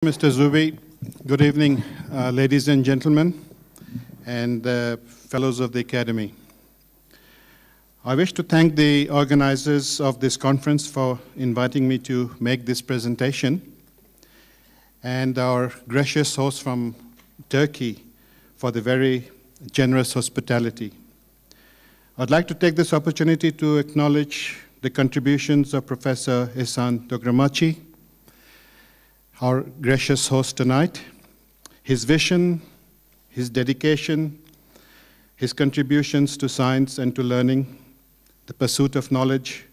Mr. Zubi. Good evening, ladies and gentlemen, and fellows of the Academy. I wish to thank the organizers of this conference for inviting me to make this presentation, and our gracious host from Turkey for the very generous hospitality. I'd like to take this opportunity to acknowledge the contributions of Professor Ihsan Dogramachi, our gracious host tonight. His vision, his dedication, his contributions to science and to learning, the pursuit of knowledge,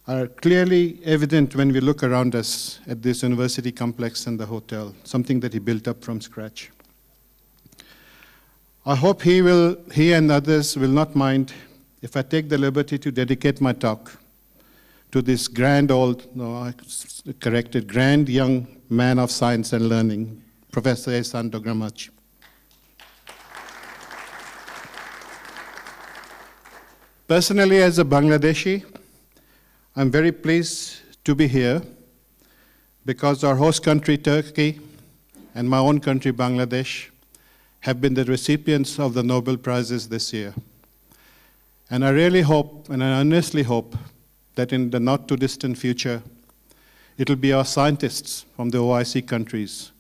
are clearly evident when we look around us at this university complex and the hotel, something that he built up from scratch. I hope he and others will not mind if I take the liberty to dedicate my talk to this grand young man of science and learning, Professor Ihsan Dogramachi. Personally, as a Bangladeshi, I'm very pleased to be here because our host country, Turkey, and my own country, Bangladesh, have been the recipients of the Nobel Prizes this year. And I really hope, and I earnestly hope, that in the not-too-distant future, it'll be our scientists from the OIC countries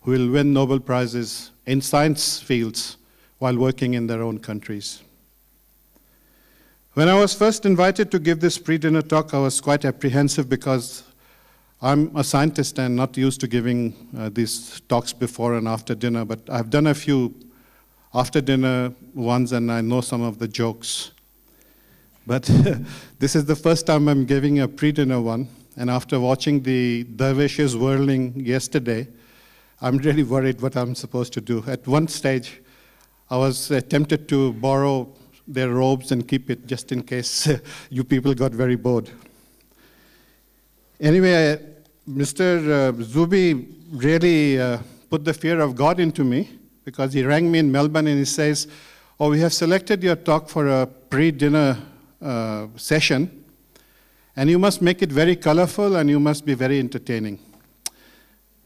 who will win Nobel Prizes in science fields while working in their own countries. When I was first invited to give this pre-dinner talk, I was quite apprehensive because I'm a scientist and not used to giving these talks before and after dinner, but I've done a few after-dinner ones and I know some of the jokes. But this is the first time I'm giving a pre-dinner one, and after watching the dervishes whirling yesterday, I'm really worried what I'm supposed to do. At one stage, I was tempted to borrow their robes and keep it just in case you people got very bored. Anyway, Mr. Zubi really put the fear of God into me because he rang me in Melbourne and he says, "Oh, we have selected your talk for a pre-dinner session, and you must make it very colorful and you must be very entertaining."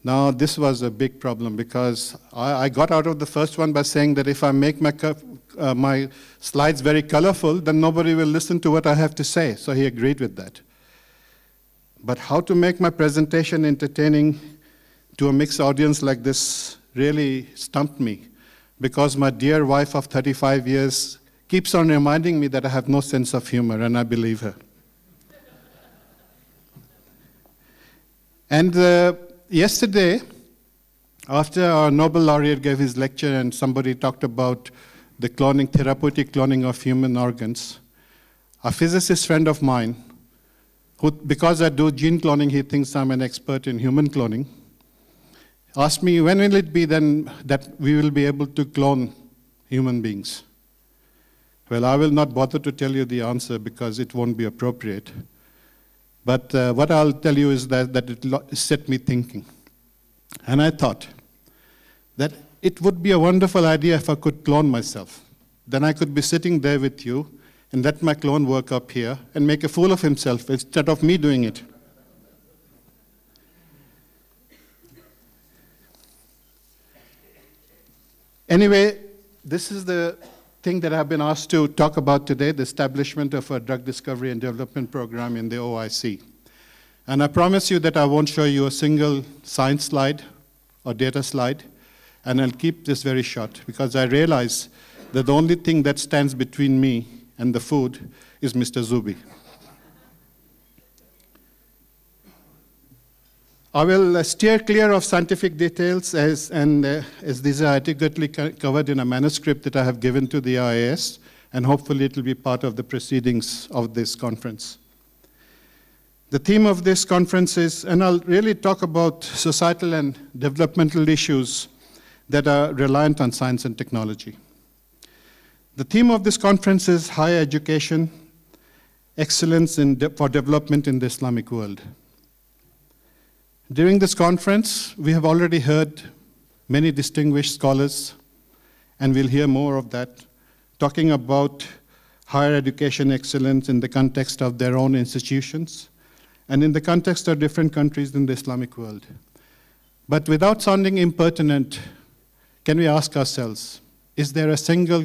Now, this was a big problem because I got out of the first one by saying that if I make my slides very colorful, then nobody will listen to what I have to say. So he agreed with that. But how to make my presentation entertaining to a mixed audience like this really stumped me, because my dear wife of 35 years keeps on reminding me that I have no sense of humor, and I believe her. And yesterday, after our Nobel laureate gave his lecture and somebody talked about the cloning, therapeutic cloning of human organs, a physicist friend of mine, who, because I do gene cloning, he thinks I'm an expert in human cloning, asked me, when will it be then that we will be able to clone human beings? Well, I will not bother to tell you the answer because it won't be appropriate. But what I'll tell you is that it set me thinking. And I thought that it would be a wonderful idea if I could clone myself. Then I could be sitting there with you and let my clone work up here and make a fool of himself instead of me doing it. Anyway, this is the thing that I've been asked to talk about today, the establishment of a drug discovery and development program in the OIC. And I promise you that I won't show you a single science slide or data slide, and I'll keep this very short because I realize that the only thing that stands between me and the food is Mr. Zubi. I will steer clear of scientific details as these are adequately covered in a manuscript that I have given to the IAS, and hopefully it will be part of the proceedings of this conference. The theme of this conference is, and I'll really talk about societal and developmental issues that are reliant on science and technology. The theme of this conference is higher education, excellence for development in the Islamic world. During this conference, we have already heard many distinguished scholars, and we'll hear more of that, talking about higher education excellence in the context of their own institutions and in the context of different countries in the Islamic world. But without sounding impertinent, can we ask ourselves, is there a single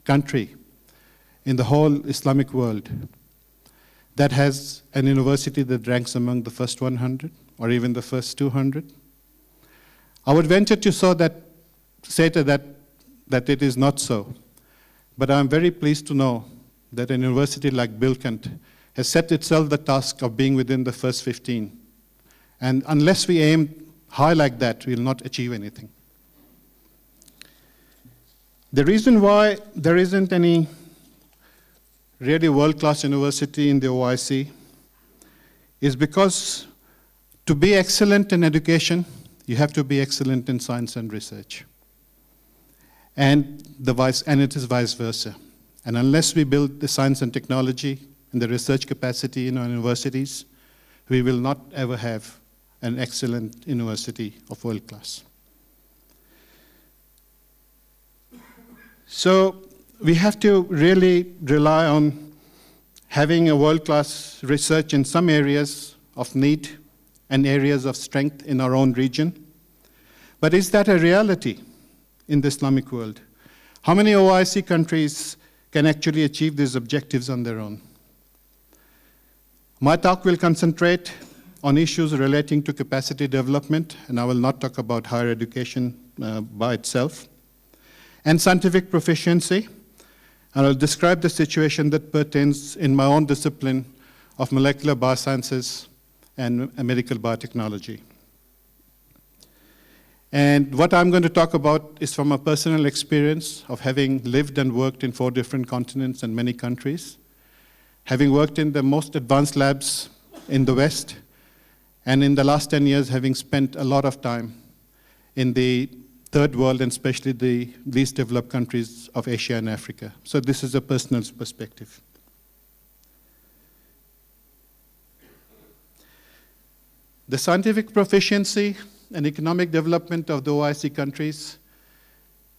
country in the whole Islamic world that has an university that ranks among the first 100 or even the first 200? I would venture to say that it is not so. But I'm very pleased to know that a university like Bilkent has set itself the task of being within the first 15. And unless we aim high like that, we will not achieve anything. The reason why there isn't any really world-class university in the OIC is because to be excellent in education, you have to be excellent in science and research. And it is vice versa. And unless we build the science and technology and the research capacity in our universities, we will not ever have an excellent university of world class. So we have to really rely on having a world-class research in some areas of need and areas of strength in our own region. But is that a reality in the Islamic world? How many OIC countries can actually achieve these objectives on their own? My talk will concentrate on issues relating to capacity development, and I will not talk about higher education by itself, and scientific proficiency. And I'll describe the situation that pertains in my own discipline of molecular biosciences and medical biotechnology. And what I'm going to talk about is from a personal experience of having lived and worked in 4 different continents and many countries, having worked in the most advanced labs in the West, and in the last 10 years having spent a lot of time in the third world and especially the least developed countries of Asia and Africa. So this is a personal perspective. The scientific proficiency and economic development of the OIC countries,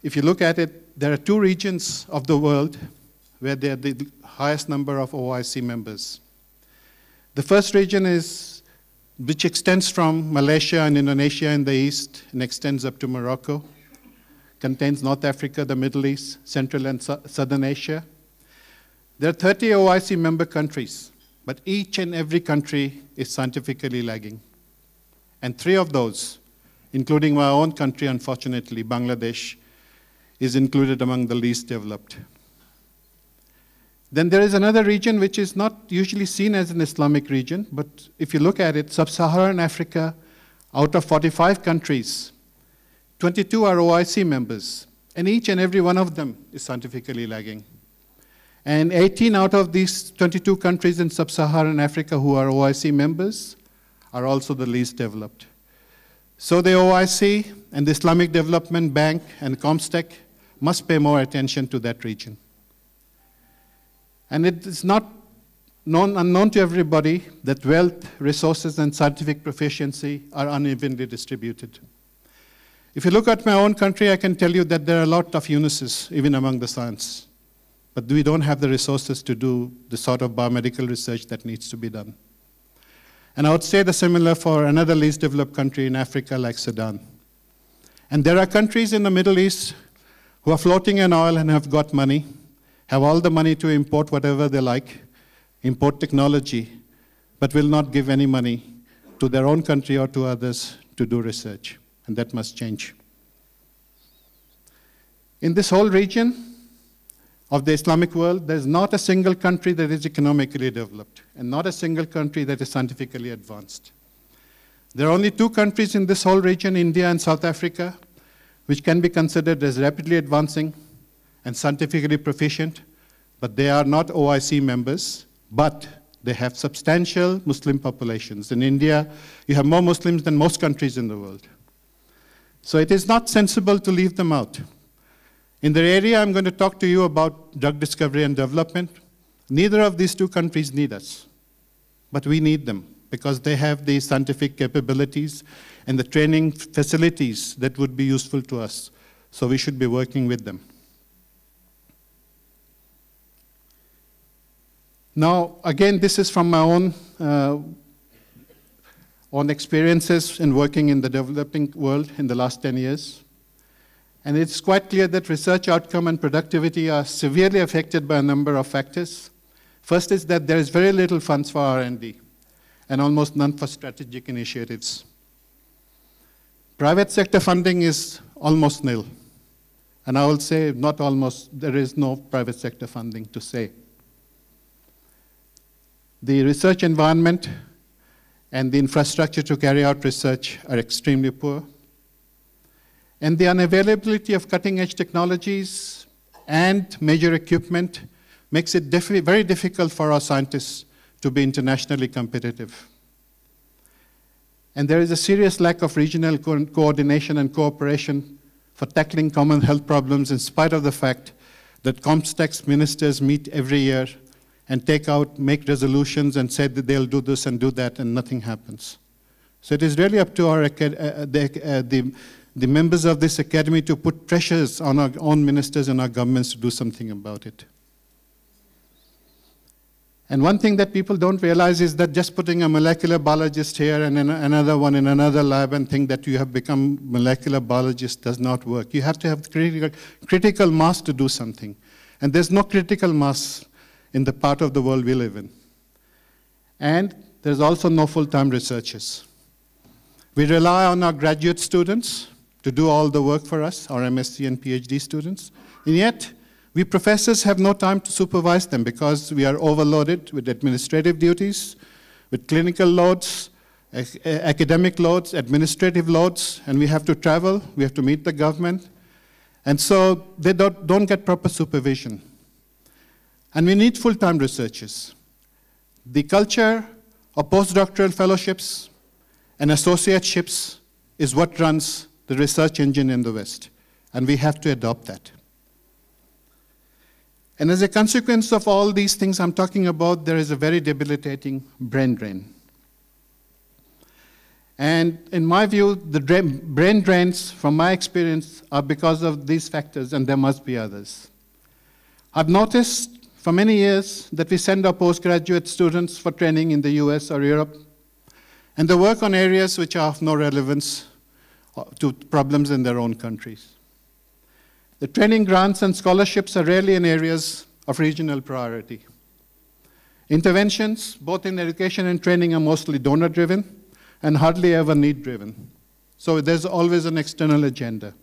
if you look at it, there are 2 regions of the world where there are the highest number of OIC members. The first region which extends from Malaysia and Indonesia in the east and extends up to Morocco, contains North Africa, the Middle East, Central and Southern Asia. There are 30 OIC member countries, but each and every country is scientifically lagging. And 3 of those, including my own country, unfortunately, Bangladesh, is included among the least developed. Then there is another region which is not usually seen as an Islamic region, but if you look at it, Sub-Saharan Africa, out of 45 countries, 22 are OIC members, and each and every one of them is scientifically lagging. And 18 out of these 22 countries in Sub-Saharan Africa who are OIC members are also the least developed. So the OIC and the Islamic Development Bank and COMSTEC must pay more attention to that region. And it is not unknown to everybody that wealth, resources, and scientific proficiency are unevenly distributed. If you look at my own country, I can tell you that there are a lot of UNICEFs, even among the science. But we don't have the resources to do the sort of biomedical research that needs to be done. And I would say the similar for another least developed country in Africa like Sudan. And there are countries in the Middle East who are floating in oil and have got money, have all the money to import whatever they like, import technology, but will not give any money to their own country or to others to do research. And that must change. In this whole region of the Islamic world, there's not a single country that is economically developed, and not a single country that is scientifically advanced. There are only 2 countries in this whole region, India and South Africa, which can be considered as rapidly advancing and scientifically proficient, but they are not OIC members, but they have substantial Muslim populations. In India, you have more Muslims than most countries in the world. So it is not sensible to leave them out. In the area I'm going to talk to you about drug discovery and development, neither of these 2 countries need us, but we need them because they have the scientific capabilities and the training facilities that would be useful to us. So we should be working with them. Now, again, this is from my own on experiences in working in the developing world in the last 10 years. And it's quite clear that research outcome and productivity are severely affected by a number of factors. First is that there is very little funds for R&D and almost none for strategic initiatives. Private sector funding is almost nil. And I will say not almost, there is no private sector funding to say. The research environment and the infrastructure to carry out research are extremely poor. And the unavailability of cutting-edge technologies and major equipment makes it very difficult for our scientists to be internationally competitive. And there is a serious lack of regional coordination and cooperation for tackling common health problems, in spite of the fact that ComStack's ministers meet every year and make resolutions and say that they'll do this and do that, and nothing happens. So it is really up to the members of this academy to put pressures on our own ministers and our governments to do something about it. And one thing that people don't realize is that just putting a molecular biologist here and another one in another lab and think that you have become molecular biologist does not work. You have to have critical mass to do something. And there's no critical mass in the part of the world we live in. And there's also no full-time researchers. We rely on our graduate students to do all the work for us, our MSc and PhD students. And yet, we professors have no time to supervise them because we are overloaded with administrative duties, with clinical loads, academic loads, administrative loads, and we have to travel, we have to meet the government. And so they don't get proper supervision. And we need full-time researchers. The culture of postdoctoral fellowships and associateships is what runs the research engine in the West, and we have to adopt that. And as a consequence of all these things I'm talking about, there is a very debilitating brain drain. And in my view, the brain drains, from my experience, are because of these factors, and there must be others. I've noticed for many years that we send our postgraduate students for training in the US or Europe, and they work on areas which are of no relevance to problems in their own countries. The training grants and scholarships are rarely in areas of regional priority. Interventions, both in education and training, are mostly donor-driven and hardly ever need-driven. So there's always an external agenda.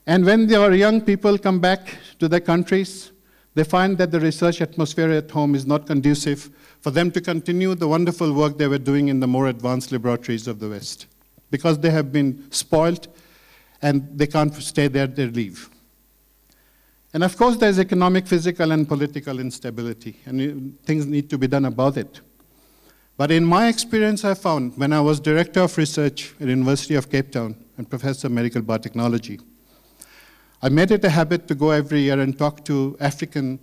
And when our young people come back to their countries, they find that the research atmosphere at home is not conducive for them to continue the wonderful work they were doing in the more advanced laboratories of the West, because they have been spoiled and they can't stay there, they leave. And of course, there's economic, physical, and political instability, and things need to be done about it. But in my experience, I found, when I was director of research at the University of Cape Town and professor of medical biotechnology, I made it a habit to go every year and talk to African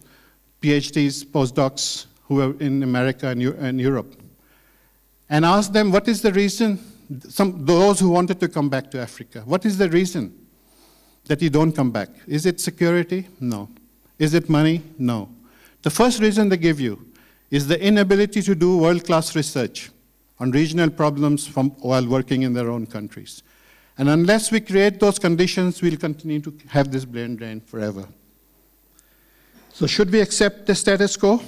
PhDs, postdocs who are in America and Europe, and ask them, what is the reason, those who wanted to come back to Africa, what is the reason that you don't come back? Is it security? No. Is it money? No. The first reason they give you is the inability to do world-class research on regional problems while working in their own countries. And unless we create those conditions, we'll continue to have this brain drain forever. So should we accept the status quo?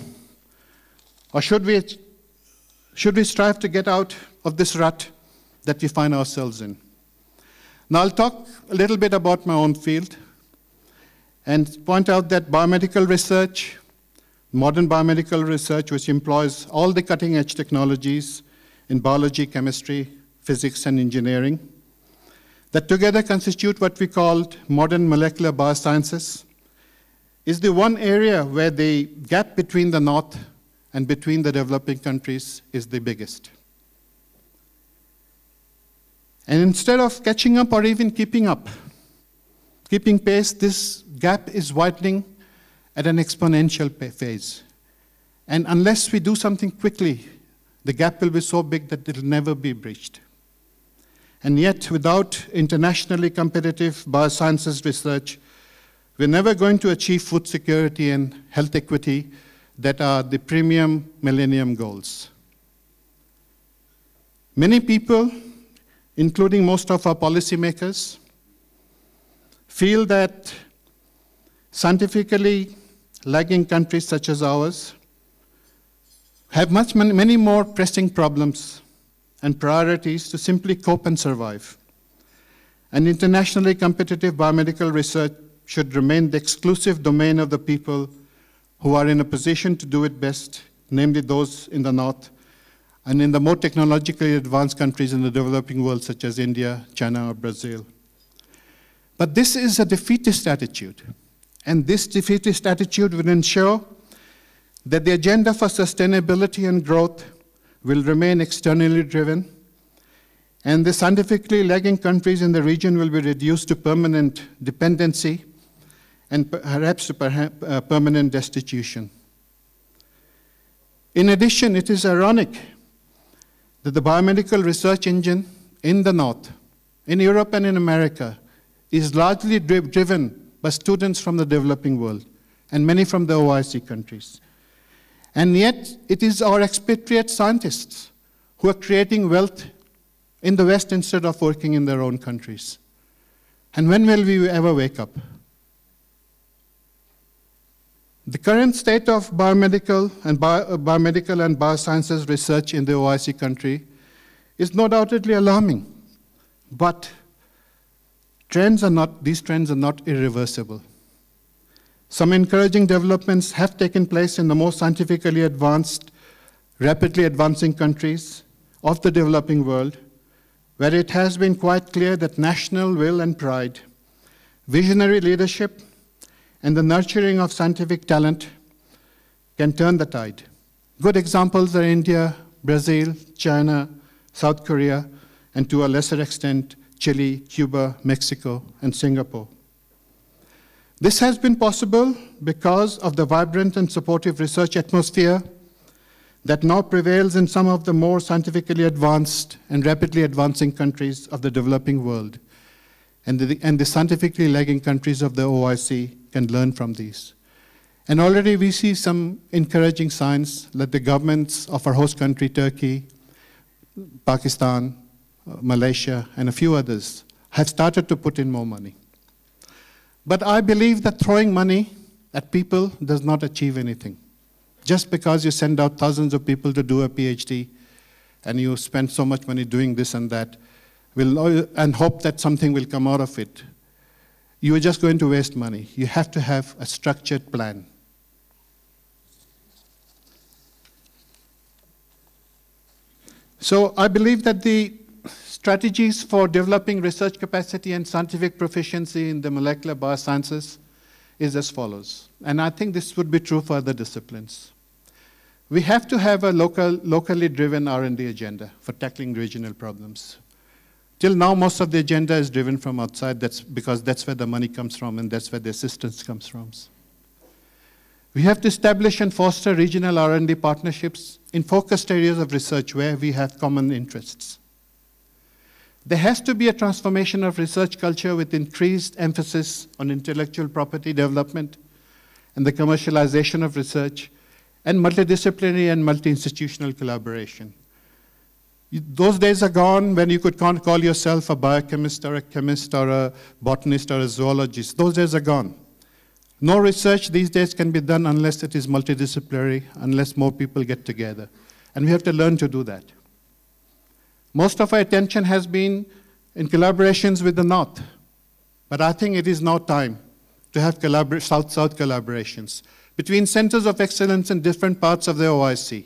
Or should we strive to get out of this rut that we find ourselves in? Now I'll talk a little bit about my own field and point out that biomedical research, modern biomedical research, which employs all the cutting-edge technologies in biology, chemistry, physics, and engineering, that together constitute what we call modern molecular biosciences, is the one area where the gap between the North and between the developing countries is the biggest. And instead of catching up or even keeping pace, this gap is widening at an exponential phase. And unless we do something quickly, the gap will be so big that it will never be breached. And yet, without internationally competitive biosciences research, we're never going to achieve food security and health equity that are the premium millennium goals. Many people, including most of our policymakers, feel that scientifically lagging countries such as ours have many more pressing problems and priorities to simply cope and survive. And internationally competitive biomedical research should remain the exclusive domain of the people who are in a position to do it best, namely those in the North and in the more technologically advanced countries in the developing world, such as India, China, or Brazil. But this is a defeatist attitude, and this defeatist attitude will ensure that the agenda for sustainability and growth will remain externally driven, and the scientifically lagging countries in the region will be reduced to permanent dependency and perhaps to permanent destitution. In addition, it is ironic that the biomedical research engine in the North, in Europe and in America, is largely driven by students from the developing world and many from the OIC countries. And yet, it is our expatriate scientists who are creating wealth in the West instead of working in their own countries. And when will we ever wake up? The current state of biomedical and biosciences research in the OIC country is no doubtedly alarming, but these trends are not irreversible. Some encouraging developments have taken place in the most scientifically advanced, rapidly advancing countries of the developing world, where it has been quite clear that national will and pride, visionary leadership, and the nurturing of scientific talent can turn the tide. Good examples are India, Brazil, China, South Korea, and to a lesser extent, Chile, Cuba, Mexico, and Singapore. This has been possible because of the vibrant and supportive research atmosphere that now prevails in some of the more scientifically advanced and rapidly advancing countries of the developing world. And the scientifically lagging countries of the OIC can learn from these. And already we see some encouraging signs that the governments of our host country, Turkey, Pakistan, Malaysia, and a few others have started to put in more money. But I believe that throwing money at people does not achieve anything. Just because you send out thousands of people to do a PhD and you spend so much money doing this and that, and hope that something will come out of it, you are just going to waste money. You have to have a structured plan. So I believe that the strategies for developing research capacity and scientific proficiency in the molecular biosciences is as follows. And I think this would be true for other disciplines. We have to have a locally driven R&D agenda for tackling regional problems. Till now, most of the agenda is driven from outside. That's because that's where the money comes from and that's where the assistance comes from. We have to establish and foster regional R&D partnerships in focused areas of research where we have common interests. There has to be a transformation of research culture with increased emphasis on intellectual property development and the commercialization of research and multidisciplinary and multi-institutional collaboration. Those days are gone when you could call yourself a biochemist or a chemist or a botanist or a zoologist. Those days are gone. No research these days can be done unless it is multidisciplinary, unless more people get together. And we have to learn to do that. Most of our attention has been in collaborations with the North. But I think it is now time to have South-South collaborations between centers of excellence in different parts of the OIC.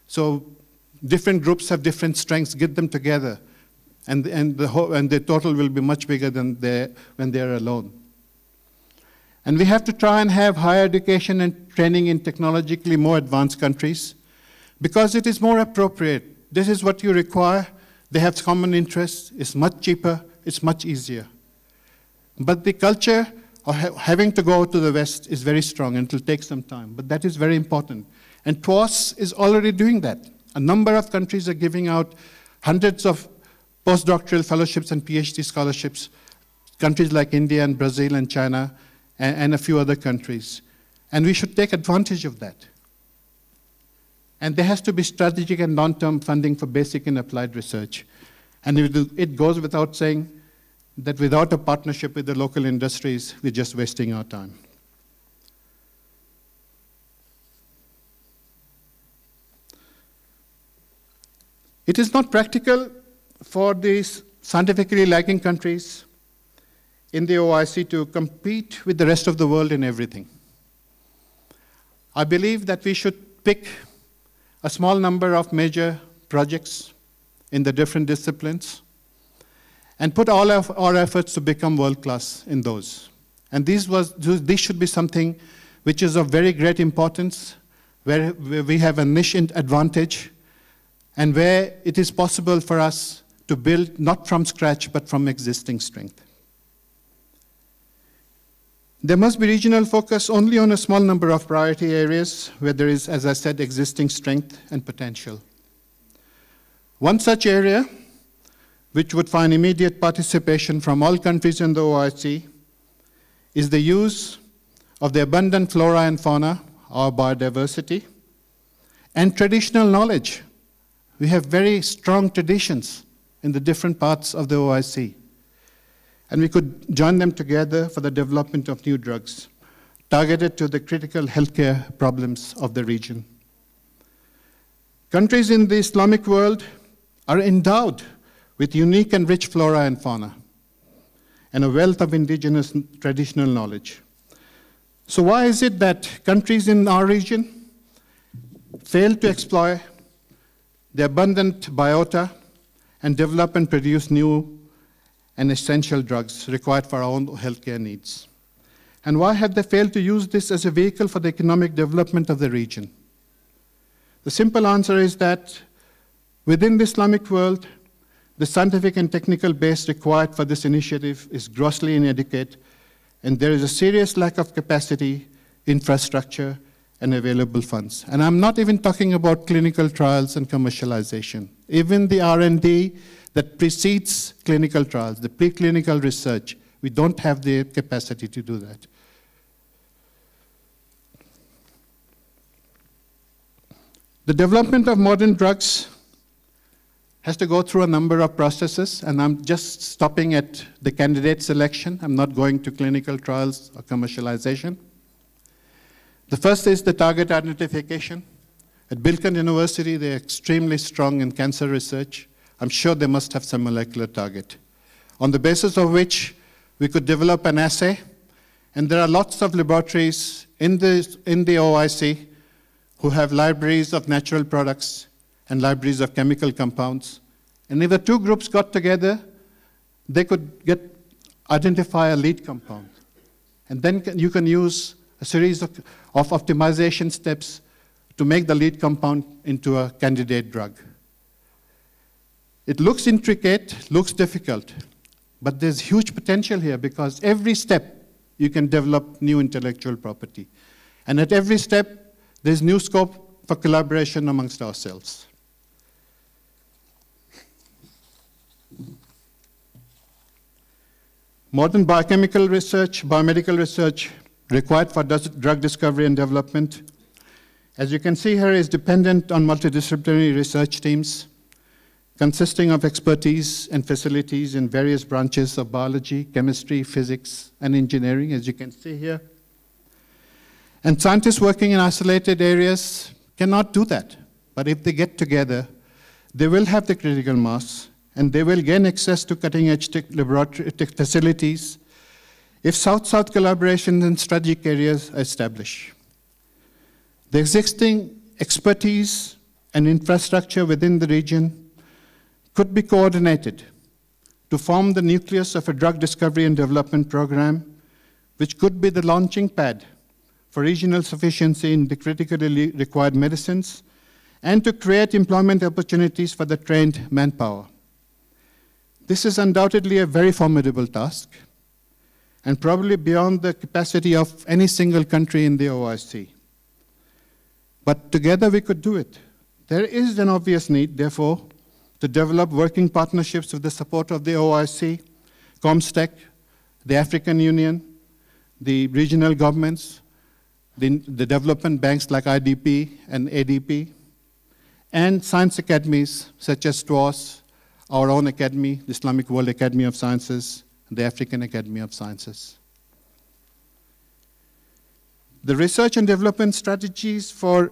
So different groups have different strengths, get them together, and the total will be much bigger than when they're alone. And we have to try and have higher education and training in technologically more advanced countries because it is more appropriate. This is what you require. They have common interests. It's much cheaper. It's much easier. But the culture of having to go to the West is very strong, and it will take some time. But that is very important. And TWAS is already doing that. A number of countries are giving out hundreds of postdoctoral fellowships and PhD scholarships, countries like India and Brazil and China, and a few other countries. And we should take advantage of that. And there has to be strategic and long-term funding for basic and applied research. And it goes without saying that without a partnership with the local industries, we're just wasting our time. It is not practical for these scientifically lagging countries in the OIC to compete with the rest of the world in everything. I believe that we should pick a small number of major projects in the different disciplines and put all of our efforts to become world-class in those. And this should be something which is of very great importance, where we have a niche advantage, and where it is possible for us to build not from scratch, but from existing strength. There must be regional focus only on a small number of priority areas where there is, as I said, existing strength and potential. One such area, which would find immediate participation from all countries in the OIC, is the use of the abundant flora and fauna, our biodiversity, and traditional knowledge. We have very strong traditions in the different parts of the OIC. And we could join them together for the development of new drugs, targeted to the critical healthcare problems of the region. Countries in the Islamic world are endowed with unique and rich flora and fauna, and a wealth of indigenous traditional knowledge. So why is it that countries in our region fail to exploit the abundant biota and develop and produce new and essential drugs required for our own healthcare needs? And why have they failed to use this as a vehicle for the economic development of the region? The simple answer is that within the Islamic world, the scientific and technical base required for this initiative is grossly inadequate, and there is a serious lack of capacity, infrastructure, and available funds. And I'm not even talking about clinical trials and commercialization. Even the R&D that precedes clinical trials, the preclinical research, we don't have the capacity to do that. The development of modern drugs has to go through a number of processes, and I'm just stopping at the candidate selection. I'm not going to clinical trials or commercialization. The first is the target identification. At Bilkent University, they're extremely strong in cancer research. I'm sure they must have some molecular target, on the basis of which we could develop an assay. And there are lots of laboratories in the OIC who have libraries of natural products and libraries of chemical compounds. And if the two groups got together, they could identify a lead compound. And then you can use a series of optimization steps to make the lead compound into a candidate drug. It looks intricate, looks difficult, but there's huge potential here, because every step you can develop new intellectual property. And at every step, there's new scope for collaboration amongst ourselves. Modern biochemical research, biomedical research required for drug discovery and development, as you can see here, is dependent on multidisciplinary research teams consisting of expertise and facilities in various branches of biology, chemistry, physics, and engineering, as you can see here. And scientists working in isolated areas cannot do that. But if they get together, they will have the critical mass, and they will gain access to cutting-edge laboratory facilities if South-South collaboration in strategic areas are established. The existing expertise and infrastructure within the region could be coordinated to form the nucleus of a drug discovery and development program, which could be the launching pad for regional sufficiency in the critically required medicines, and to create employment opportunities for the trained manpower. This is undoubtedly a very formidable task, and probably beyond the capacity of any single country in the OIC. But together we could do it. There is an obvious need, therefore, to develop working partnerships with the support of the OIC, COMSTEC, the African Union, the regional governments, the development banks like IDP and ADP, and science academies such as TWAS, our own academy, the Islamic World Academy of Sciences, and the African Academy of Sciences. The research and development strategies for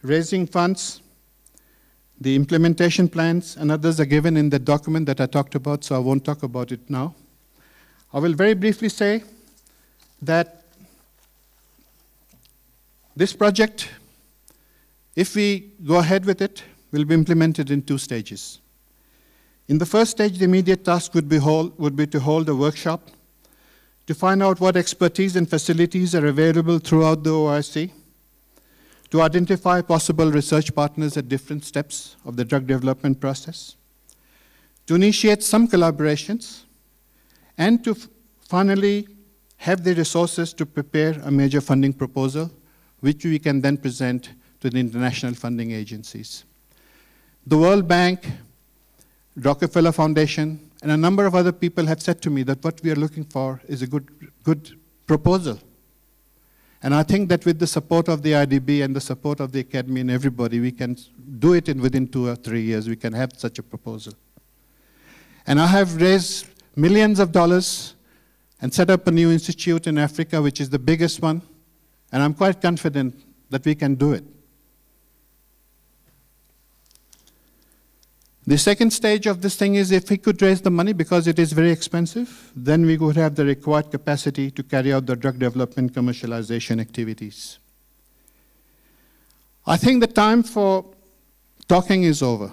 raising funds, the implementation plans, and others are given in the document that I talked about, so I won't talk about it now. I will very briefly say that this project, if we go ahead with it, will be implemented in 2 stages. In the first stage, the immediate task would be to hold a workshop to find out what expertise and facilities are available throughout the OIC, to identify possible research partners at different steps of the drug development process, to initiate some collaborations, and to finally have the resources to prepare a major funding proposal, which we can then present to the international funding agencies. The World Bank, Rockefeller Foundation, and a number of other people have said to me that what we are looking for is a good proposal. And I think that with the support of the IDB and the support of the Academy and everybody, we can do it within 2 or 3 years. We can have such a proposal. And I have raised millions of dollars and set up a new institute in Africa, which is the biggest one. And I'm quite confident that we can do it. The second stage of this thing is if we could raise the money, because it is very expensive, then we would have the required capacity to carry out the drug development commercialization activities. I think the time for talking is over.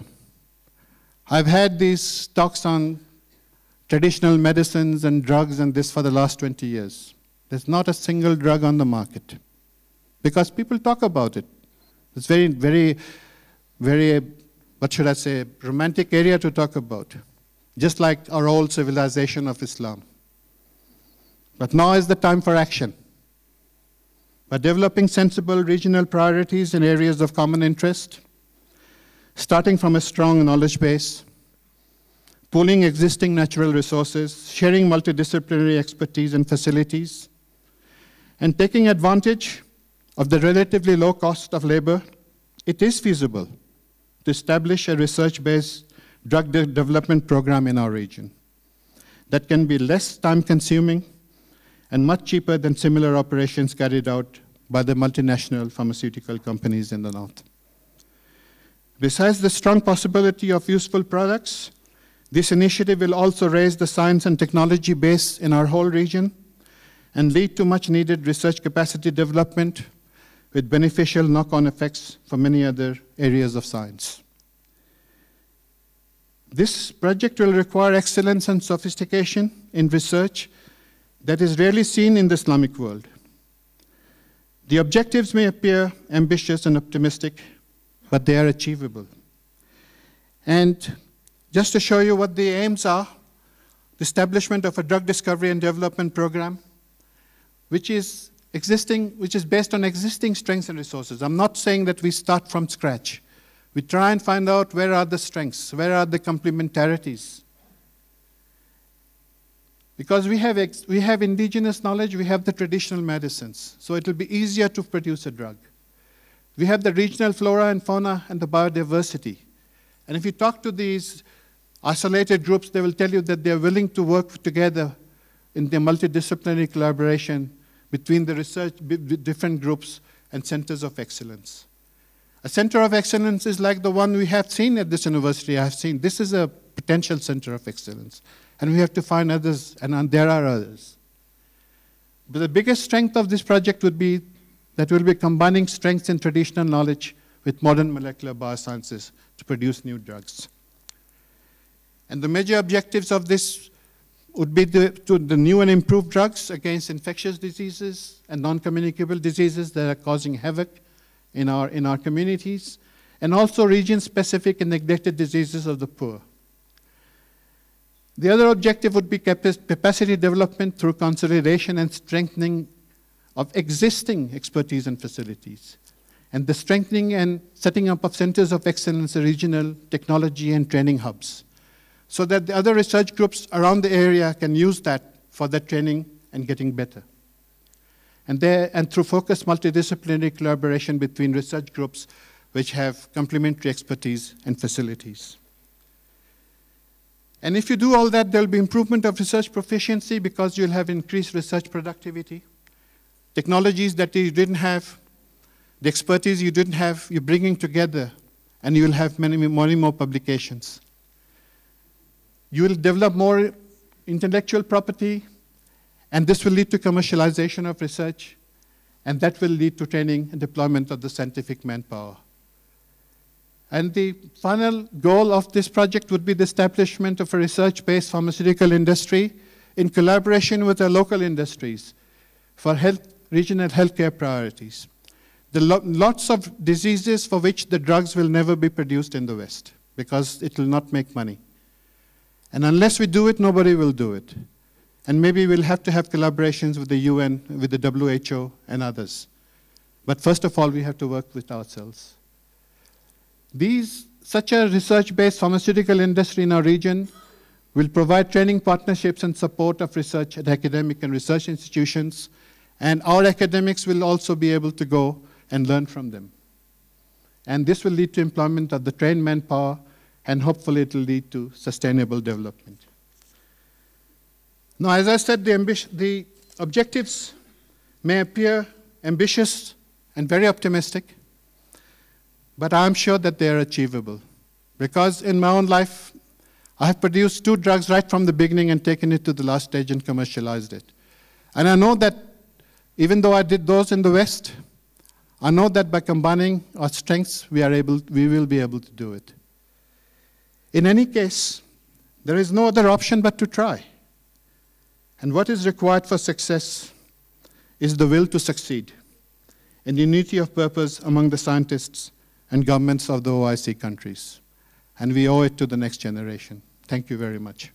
I've had these talks on traditional medicines and drugs and this for the last 20 years. There's not a single drug on the market because people talk about it. It's very, what should I say, romantic area to talk about, just like our old civilization of Islam. But now is the time for action. By developing sensible regional priorities in areas of common interest, starting from a strong knowledge base, pooling existing natural resources, sharing multidisciplinary expertise and facilities, and taking advantage of the relatively low cost of labor, it is feasible to establish a research-based drug development program in our region that can be less time-consuming and much cheaper than similar operations carried out by the multinational pharmaceutical companies in the north. Besides the strong possibility of useful products, this initiative will also raise the science and technology base in our whole region and lead to much-needed research capacity development with beneficial knock-on effects for many other areas of science. This project will require excellence and sophistication in research that is rarely seen in the Islamic world. The objectives may appear ambitious and optimistic, but they are achievable. And just to show you what the aims are, the establishment of a drug discovery and development program, which is based on existing strengths and resources. I'm not saying that we start from scratch. We try and find out where are the strengths, where are the complementarities. Because we have indigenous knowledge, we have the traditional medicines, so it will be easier to produce a drug. We have the regional flora and fauna and the biodiversity. And if you talk to these isolated groups, they will tell you that they are willing to work together in the multidisciplinary collaboration between the research, different groups and centers of excellence. A center of excellence is like the one we have seen at this university. I have seen this is a potential center of excellence. And we have to find others, and there are others. But the biggest strength of this project would be that we'll be combining strengths in traditional knowledge with modern molecular biosciences to produce new drugs. And the major objectives of this would be to the new and improved drugs against infectious diseases and non-communicable diseases that are causing havoc in our communities, and also region-specific and neglected diseases of the poor. The other objective would be capacity development through consolidation and strengthening of existing expertise and facilities, and the strengthening and setting up of centers of excellence, regional technology and training hubs, so that the other research groups around the area can use that for their training and getting better. And through focused multidisciplinary collaboration between research groups, which have complementary expertise and facilities. And if you do all that, there'll be improvement of research proficiency because you'll have increased research productivity. Technologies that you didn't have, the expertise you didn't have, you're bringing together, and you will have many more publications. You will develop more intellectual property, and this will lead to commercialization of research, and that will lead to training and deployment of the scientific manpower. And the final goal of this project would be the establishment of a research-based pharmaceutical industry in collaboration with the local industries for regional healthcare priorities. There are lots of diseases for which the drugs will never be produced in the West because it will not make money. And unless we do it, nobody will do it. And maybe we'll have to have collaborations with the UN, with the WHO, and others. But first of all, we have to work with ourselves. Such a research-based pharmaceutical industry in our region will provide training partnerships and support of research at academic and research institutions, and our academics will also be able to go and learn from them. And this will lead to employment of the trained manpower, and hopefully it will lead to sustainable development. Now, as I said, the objectives may appear ambitious and very optimistic, but I'm sure that they are achievable. Because in my own life, I have produced 2 drugs right from the beginning and taken it to the last stage and commercialized it. And I know that even though I did those in the West, I know that by combining our strengths, we will be able to do it. In any case, there is no other option but to try. And what is required for success is the will to succeed and unity of purpose among the scientists and governments of the OIC countries. And we owe it to the next generation. Thank you very much.